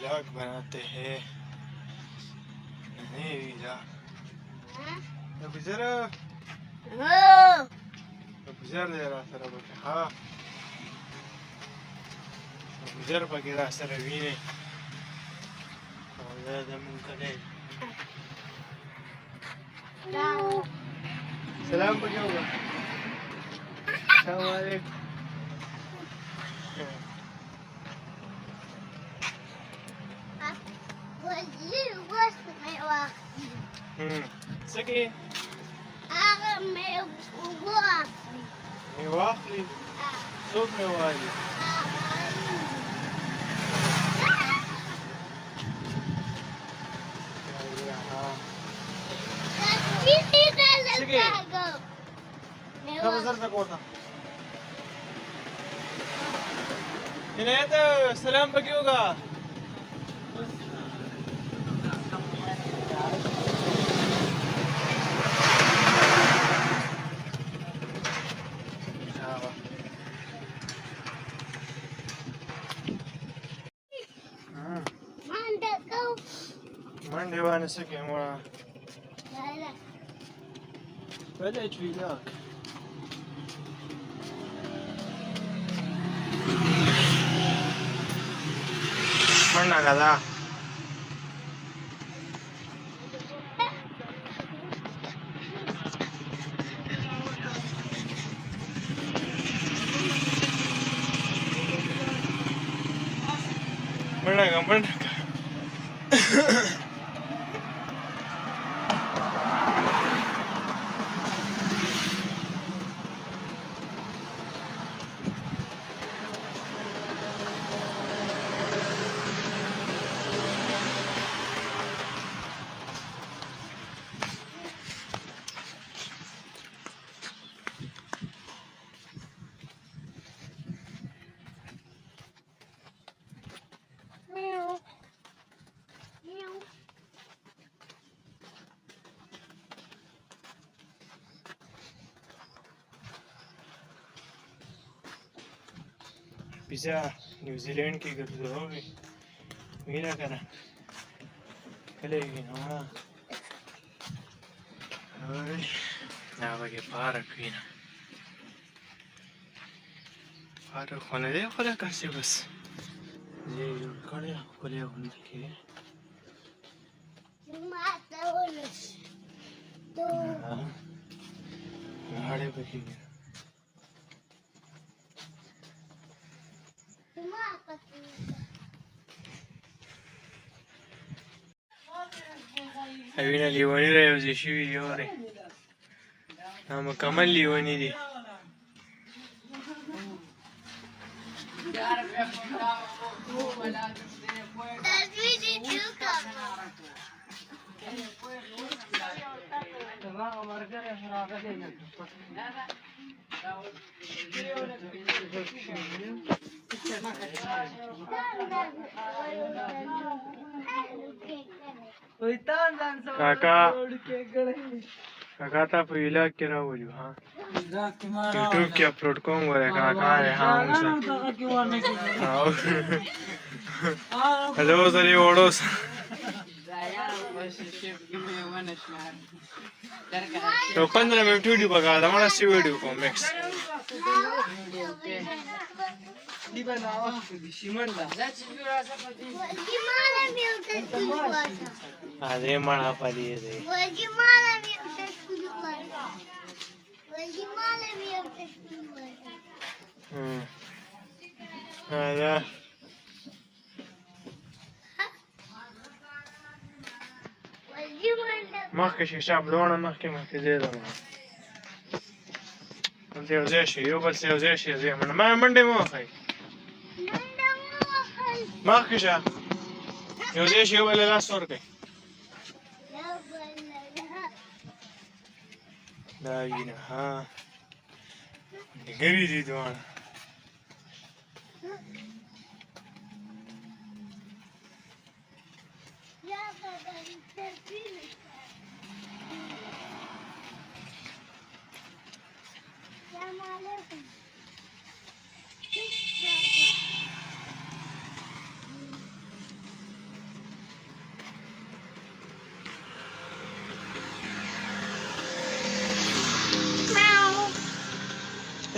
Vlog बनाते हैं नहीं वीजा अब जरा दे रहा सर अब हाँ जरा पकड़ा सर अभी नहीं ज़्यादा मुमकिन है सलाम पर क्या होगा सलाम वालेकुम سكي مواخلي صوت موالي سكي كم زرتك وطا هنا السلام بقي होगा Monday وانا سكي ما بدأت فيلاك مرنا كذا مرنا पिज़्ज़ा न्यूजीलैंड की गर्द होगी मीरा करा कलेगी ना और यहाँ के पार्क भी ना पार्क होने दे खोले कैसे बस ये खड़े खोले होने के भाड़े पे की أبينا ليواني رأي وزي شوي يوري نعم كمان ليواني دي काका था पहला क्या बोलूँ हाँ यूट्यूब की अपलोड करूँगा रे काका है हाँ हेलो सर ये ओडोस तो 15 मिनट वीडियो पका था हमारा सी वीडियो को मैक्स अरे मना पाली है هذا مخکې شاب لونه مخکې دی دا انت یو ځای شي یو بل یو ځای شي زه ما منډه مو خای مخکې شه یو ځای شي یو بل لاس ورکړي دا وینه ها ډګری دي دوه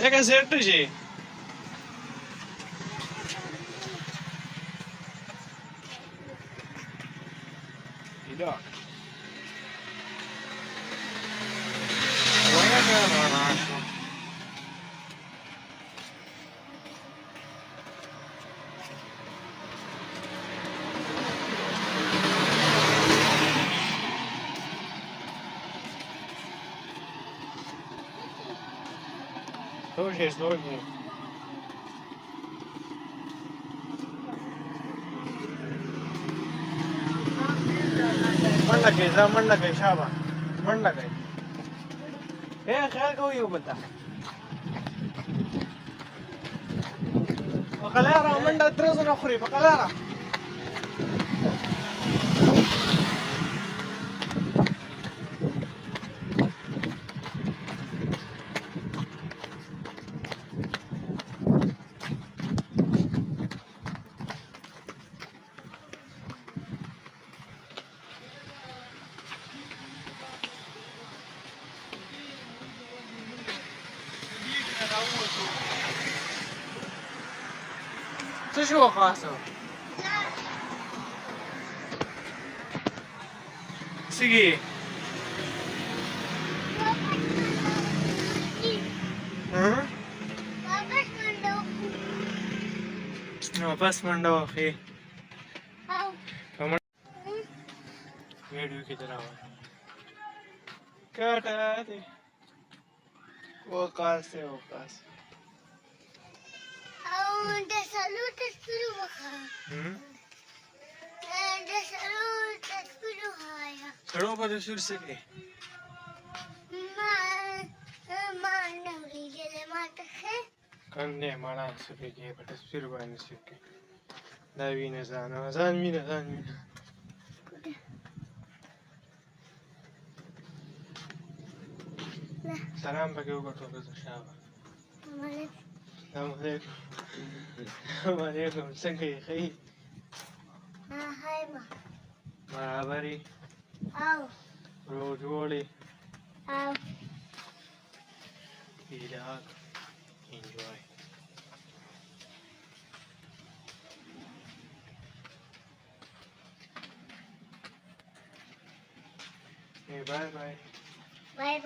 Jaka sertu je. Tidak. Slow. Mandak hai shaba. Mandak hai. Khayal ko yo bata. Bakalara mandak trazo na khuri bakalara. څه شو خاصه سګي واپس منډه واخې ویډیو کې دراوه کاټه دې وقاص de salud te espero bajar. De salud te espero bajar. सड़ों पर सुर सके मारने वाली ले मारते हैं कंधे मारा सके के बट सुर बन सके दावी न जान سلام پکې وګورئ تاسو شابه السلام علیکم څنګه یې ښه هاي ما برابرې او روغ جوړې او Relax, enjoy. Hey, bye.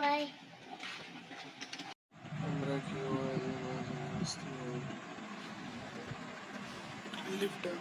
Bye. Lift up.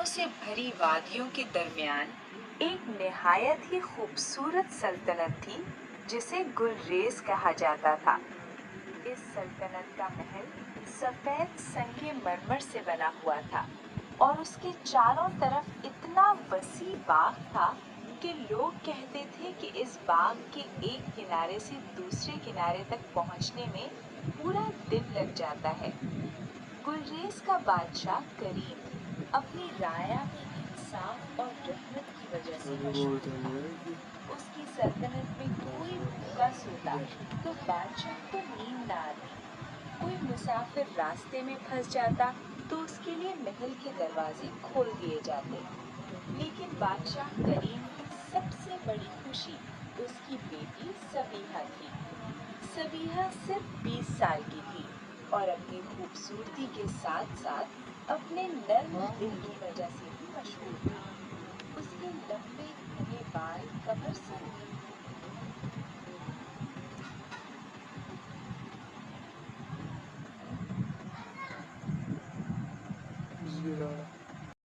से भरी वादियों के दरमियान एक निहायत ही खूबसूरत सल्तनत थी जिसे गुलरेज कहा जाता था। इस सल्तनत का महल सफेद संगे मरमर से बना हुआ था और उसके चारों तरफ इतना वसी बाग था कि लोग कहते थे कि इस बाग के एक किनारे से दूसरे किनारे तक पहुंचने में पूरा दिन लग जाता है। गुलरेज का बादशाह करीम अपनी राया में इंसाफ और रहमत की वजह से मशहूर था। उसकी सल्तनत में कोई भूखा सोता तो बादशाह को नींद न आती। कोई मुसाफिर रास्ते में फंस जाता तो उसके लिए महल के दरवाजे खोल दिए जाते। लेकिन बादशाह करीम की सबसे बड़ी खुशी उसकी बेटी सबीहा थी। सबीहा सिर्फ 20 साल की थी और अपनी खूबसूरती के साथ साथ अपने नर्म दिल की वजह से भी मशहूर थी। उसके लंबे घने बाल कमर से Bismillah.